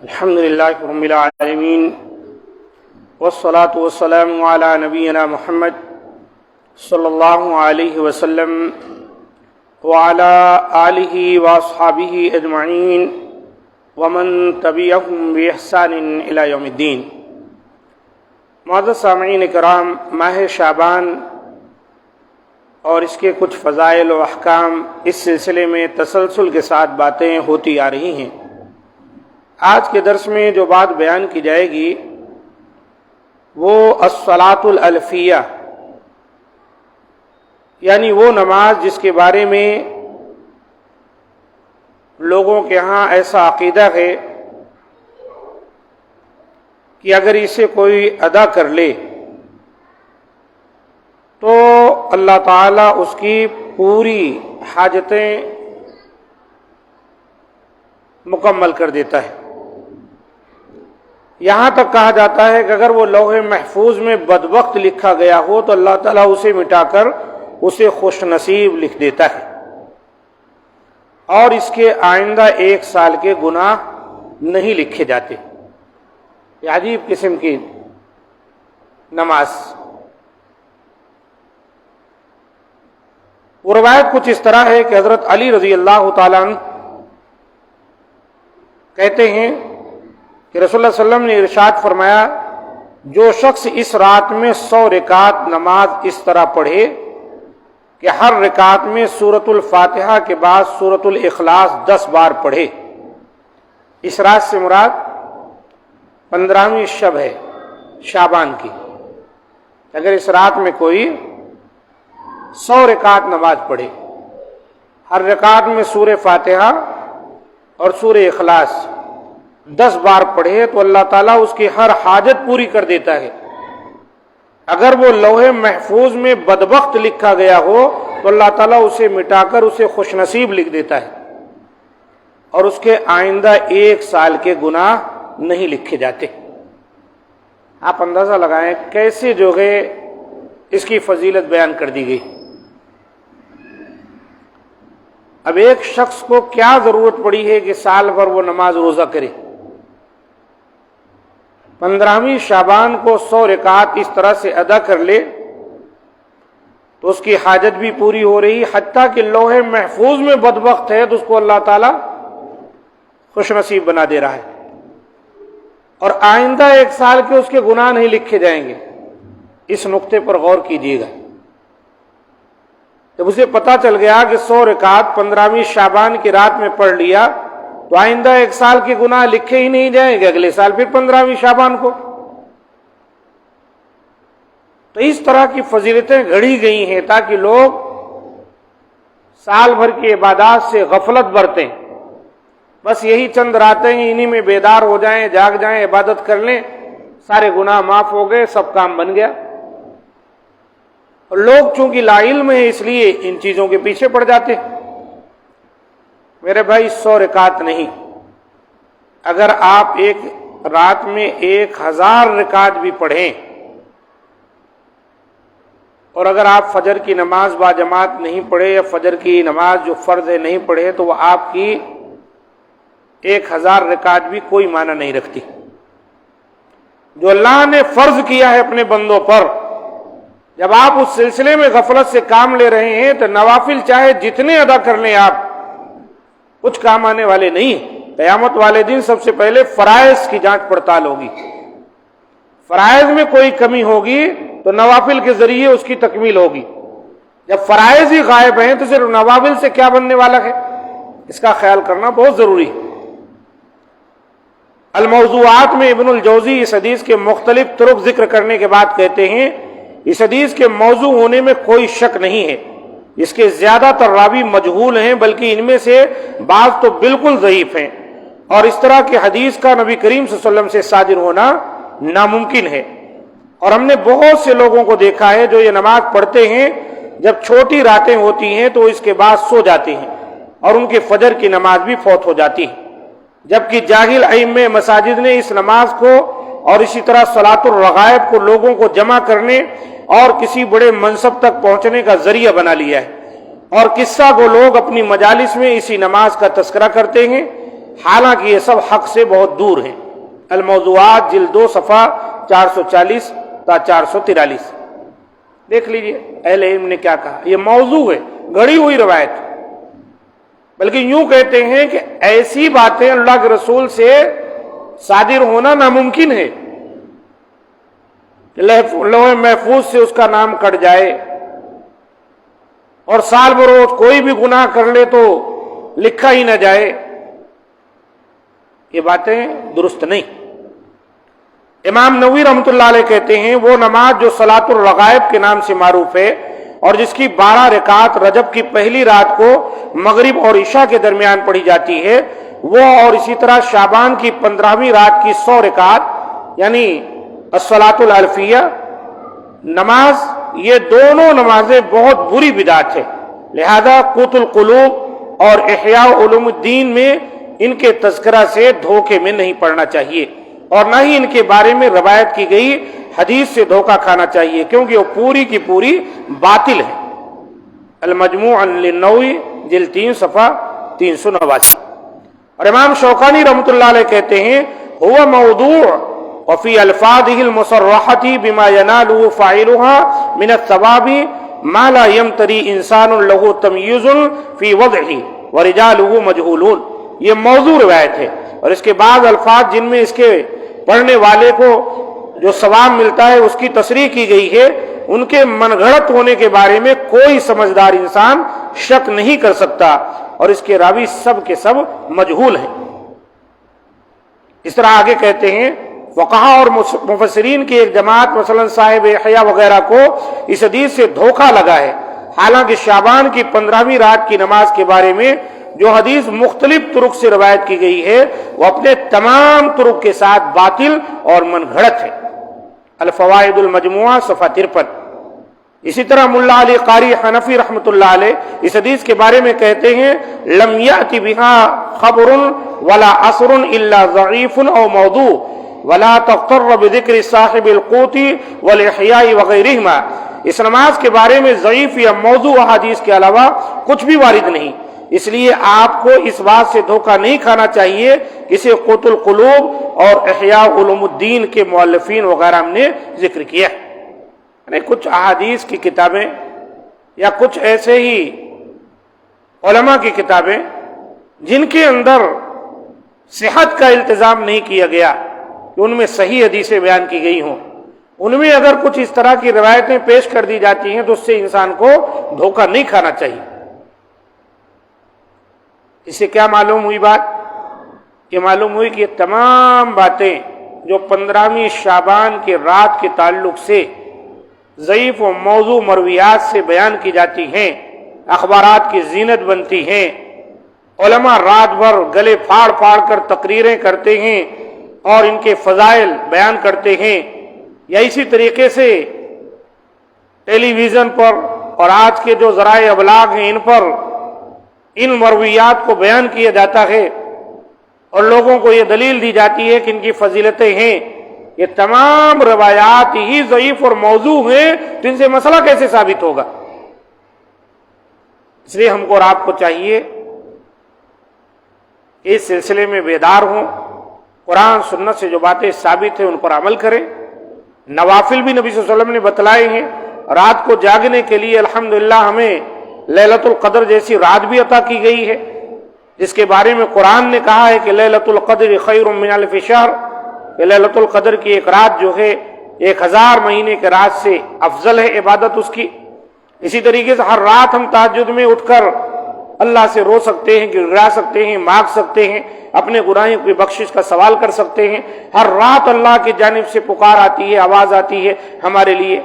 الحمد للہ رب العالمین والصلاة والسلام علی نبینا محمد صلی اللہ علیہ وسلم وعلی آلہ واصحابہ اجمعین ومن تبعہم بإحسان الی یوم الدین۔ معزز سامعین کرام، ماہ شعبان اور اس کے کچھ فضائل و احکام اس سلسلے میں تسلسل کے ساتھ باتیں ہوتی آ رہی ہیں۔ آج کے درس میں جو بات بیان کی جائے گی وہ الصلاۃ الالفیہ، یعنی وہ نماز جس کے بارے میں لوگوں کے ہاں ایسا عقیدہ ہے کہ اگر اسے کوئی ادا کر لے تو اللہ تعالیٰ اس کی پوری حاجتیں مکمل کر دیتا ہے۔ یہاں تک کہا جاتا ہے کہ اگر وہ لوح محفوظ میں بدبخت لکھا گیا ہو تو اللہ تعالیٰ اسے مٹا کر اسے خوش نصیب لکھ دیتا ہے، اور اس کے آئندہ 1 سال کے گناہ نہیں لکھے جاتے۔ یہ عجیب قسم کی نماز۔ وہ روایت کچھ اس طرح ہے کہ حضرت علی رضی اللہ تعالیٰ عنہ کہتے ہیں کہ رسول اللہ صلی اللہ علیہ وسلم نے ارشاد فرمایا، جو شخص اس رات میں 100 رکعت نماز اس طرح پڑھے کہ ہر رکعت میں سورۃ الفاتحہ کے بعد سورۃ الاخلاص 10 بار پڑھے۔ اس رات سے مراد 15ویں شب ہے شعبان کی۔ اگر اس رات میں کوئی 100 رکعت نماز پڑھے، ہر رکعت میں سورہ فاتحہ اور سورہ اخلاص 10 بار پڑھے تو اللہ تعالیٰ اس کی ہر حاجت پوری کر دیتا ہے۔ اگر وہ لوح محفوظ میں بدبخت لکھا گیا ہو تو اللہ تعالیٰ اسے مٹا کر اسے خوش نصیب لکھ دیتا ہے، اور اس کے آئندہ 1 سال کے گناہ نہیں لکھے جاتے۔ آپ اندازہ لگائیں کیسے جو ہے اس کی فضیلت بیان کر دی گئی۔ اب ایک شخص کو کیا ضرورت پڑی ہے کہ سال بھر وہ نماز روزہ کرے؟ 15ویں شعبان کو 100 رکعت اس طرح سے ادا کر لے تو اس کی حاجت بھی پوری ہو رہی، حتیٰ کہ لوح محفوظ میں بدبخت ہے تو اس کو اللہ تعالیٰ خوش نصیب بنا دے رہا ہے، اور آئندہ 1 سال کے اس کے گناہ نہیں لکھے جائیں گے۔ اس نقطے پر غور کیجیے گا۔ جب اسے پتا چل گیا کہ 100 رکعت 15ویں شعبان کی رات میں پڑھ لیا تو آئندہ 1 سال کے گناہ لکھے ہی نہیں جائیں گے، اگلے سال پھر 15ویں شعبان کو۔ تو اس طرح کی فضیلتیں گھڑی گئی ہیں تاکہ لوگ سال بھر کی عبادات سے غفلت برتیں، بس یہی چند راتیں انہی میں بیدار ہو جائیں، جاگ جائیں، عبادت کر لیں، سارے گناہ معاف ہو گئے، سب کام بن گیا۔ اور لوگ چونکہ لا علم ہیں اس لیے ان چیزوں کے پیچھے پڑ جاتے ہیں۔ میرے بھائی 100 رکعت نہیں، اگر آپ ایک رات میں 1000 رکعت بھی پڑھیں، اور اگر آپ فجر کی نماز باجماعت نہیں پڑھے یا فجر کی نماز جو فرض ہے نہیں پڑھے تو وہ آپ کی 1000 رکعت بھی کوئی معنی نہیں رکھتی۔ جو اللہ نے فرض کیا ہے اپنے بندوں پر، جب آپ اس سلسلے میں غفلت سے کام لے رہے ہیں تو نوافل چاہے جتنے ادا کر لیں آپ، کچھ کام آنے والے نہیں۔ قیامت والے دن سب سے پہلے فرائض کی جانچ پڑتال ہوگی۔ فرائض میں کوئی کمی ہوگی تو نوافل کے ذریعے اس کی تکمیل ہوگی۔ جب فرائض ہی غائب ہیں تو صرف نوافل سے کیا بننے والا ہے؟ اس کا خیال کرنا بہت ضروری ہے۔ الموضوعات میں ابن الجوزی اس حدیث کے مختلف طرق ذکر کرنے کے بعد کہتے ہیں، اس حدیث کے موضوع ہونے میں کوئی شک نہیں ہے، اس کے زیادہ تر راوی مجہول ہیں، بلکہ ان میں سے بعض تو بالکل ضعیف ہیں، اور اس طرح کی حدیث کا نبی کریم صلی اللہ علیہ وسلم سے صادر ہونا ناممکن ہے۔ اور ہم نے بہت سے لوگوں کو دیکھا ہے جو یہ نماز پڑھتے ہیں، جب چھوٹی راتیں ہوتی ہیں تو اس کے بعد سو جاتے ہیں اور ان کے فجر کی نماز بھی فوت ہو جاتی ہے، جبکہ جاہل ائمہ مساجد نے اس نماز کو اور اسی طرح صلاۃ الرغائب کو لوگوں کو جمع کرنے اور کسی بڑے منصب تک پہنچنے کا ذریعہ بنا لیا ہے، اور قصہ کو لوگ اپنی مجالس میں اسی نماز کا تذکرہ کرتے ہیں۔ حالانکہ یہ سب حق سے بہت دور ہیں۔ الموضوعات جلد 2 صفحہ 440 تا 443 دیکھ لیجئے اہل علم نے کیا کہا۔ یہ موضوع ہے، گڑھی ہوئی روایت، بلکہ یوں کہتے ہیں کہ ایسی باتیں اللہ کے رسول سے صادر ہونا ناممکن ہے کہ لوح محفوظ سے اس کا نام کٹ جائے اور سال بروز کوئی بھی گناہ کر لے تو لکھا ہی نہ جائے۔ یہ باتیں درست نہیں۔ امام نووی رحمۃ اللہ علیہ کہتے ہیں وہ نماز جو صلاۃ الرغائب کے نام سے معروف ہے اور جس کی 12 رکعات رجب کی پہلی رات کو مغرب اور عشاء کے درمیان پڑھی جاتی ہے، وہ اور اسی طرح شعبان کی 15ویں رات کی 100 رکعات یعنی الصلاۃ الالفیہ نماز، یہ دونوں نمازیں بہت بری بدعت ہے۔ لہذا قوت القلوب اور احیاء علوم الدین میں ان کے تذکرہ سے دھوکے میں نہیں پڑنا چاہیے اور نہ ہی ان کے بارے میں روایت کی گئی حدیث سے دھوکہ کھانا چاہیے، کیونکہ وہ پوری کی پوری باطل ہے۔ المجموع للنووی جلد 3 صفحہ 389۔ اور امام شوکانی رحمۃ اللہ علیہ کہتے ہیں هو موضوع وفي الفاظه المصرحة بما يناله فاعلها من الثواب ما لا يمتري انسان له تمييز في وضعه ورجاله مجهولون۔ یہ موضوع روایت ہے اور اس کے بعد الفاظ جن میں اس کے پڑھنے والے کو جو ثواب ملتا ہے اس کی تصریح کی گئی ہے، ان کے من گھڑت ہونے کے بارے میں کوئی سمجھدار انسان شک نہیں کر سکتا اور اس کے راوی سب کے سب مجہول ہیں۔ اس طرح آگے کہتے ہیں فقہا اور مفسرین کی ایک جماعت مثلا صاحب احیاء وغیرہ کو اس حدیث سے دھوکہ لگا ہے، حالانکہ شعبان کی 15ویں رات کی نماز کے بارے میں جو حدیث مختلف طرق سے روایت کی گئی ہے وہ اپنے تمام طرق کے ساتھ باطل اور من گھڑت ہے۔ الفوائد المجموعہ صفحہ 53۔ اسی طرح ملا علی قاری حنفی رحمۃ اللہ علیہ اس حدیث کے بارے میں کہتے ہیں لم یأتی بہا خبر ولا اثر الا ضعیف او موضوع ولا تغتر بذکر صاحب القوت والاحیاء وغیرہما۔ اس نماز کے بارے میں ضعیف یا موضوع حدیث کے علاوہ کچھ بھی وارد نہیں، اس لیے آپ کو اس بات سے دھوکہ نہیں کھانا چاہیے کہ اسے قوت القلوب اور احیاء علوم الدین کے مؤلفین وغیرہ نے ذکر کیا ہے۔ یعنی کچھ احادیث کی کتابیں یا کچھ ایسے ہی علماء کی کتابیں جن کے اندر صحت کا التزام نہیں کیا گیا کہ ان میں صحیح حدیثیں بیان کی گئی ہوں، ان میں اگر کچھ اس طرح کی روایتیں پیش کر دی جاتی ہیں تو اس سے انسان کو دھوکہ نہیں کھانا چاہیے۔ اس سے کیا معلوم ہوئی بات؟ یہ معلوم ہوئی کہ یہ تمام باتیں جو 15ویں شعبان کی رات کے تعلق سے ضعیف و موضوع مرویات سے بیان کی جاتی ہیں، اخبارات کی زینت بنتی ہیں، علماء رات بھر گلے پھاڑ پھاڑ کر تقریریں کرتے ہیں اور ان کے فضائل بیان کرتے ہیں، یا اسی طریقے سے ٹیلی ویژن پر اور آج کے جو ذرائع ابلاغ ہیں ان پر ان مرویات کو بیان کیا جاتا ہے اور لوگوں کو یہ دلیل دی جاتی ہے کہ ان کی فضیلتیں ہیں، یہ تمام روایات ہی ضعیف اور موضوع ہیں، تو ان سے مسئلہ کیسے ثابت ہوگا؟ اس لیے ہم کو اور آپ کو چاہیے اس سلسلے میں بیدار ہوں، قرآن سنت سے جو باتیں ثابت ہیں ان پر عمل کریں۔ نوافل بھی نبی صلی اللہ علیہ وسلم نے بتلائے ہیں، رات کو جاگنے کے لیے الحمدللہ ہمیں لیلۃ القدر جیسی رات بھی عطا کی گئی ہے، جس کے بارے میں قرآن نے کہا ہے کہ لیلۃ القدر خیر من الف شہر، کہ لیلۃ القدر کی ایک رات جو ہے 1000 مہینے کے رات سے افضل ہے عبادت اس کی۔ اسی طریقے سے ہر رات ہم تہجد میں اٹھ کر اللہ سے رو سکتے ہیں، گڑگڑا سکتے ہیں، مانگ سکتے ہیں، اپنے گناہوں کی بخشش کا سوال کر سکتے ہیں۔ ہر رات اللہ کی جانب سے پکار آتی ہے، آواز آتی ہے ہمارے لیے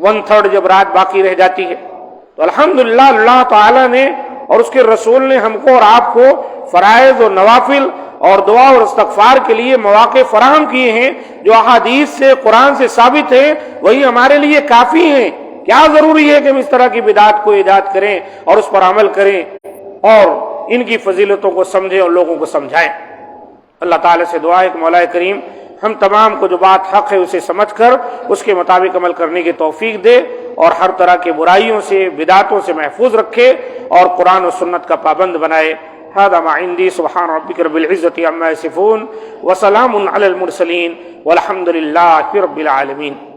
1/3 جب رات باقی رہ جاتی ہے۔ تو الحمدللہ اللہ تعالیٰ نے اور اس کے رسول نے ہم کو اور آپ کو فرائض و نوافل اور دعا اور استغفار کے لیے مواقع فراہم کیے ہیں جو احادیث سے قرآن سے ثابت ہیں، وہی ہمارے لیے کافی ہیں۔ کیا ضروری ہے کہ ہم اس طرح کی بدعات کو ایجاد کریں اور اس پر عمل کریں اور ان کی فضیلتوں کو سمجھیں اور لوگوں کو سمجھائیں؟ اللہ تعالیٰ سے دعا ہے کہ مولا کریم ہم تمام کو جو بات حق ہے اسے سمجھ کر اس کے مطابق عمل کرنے کی توفیق دے اور ہر طرح کے برائیوں سے بدعتوں سے محفوظ رکھے اور قرآن و سنت کا پابند بنائے۔ هذا ما عندي سبحان ربك رب العزة عما يصفون وسلام على المرسلين والحمد لله رب العالمين.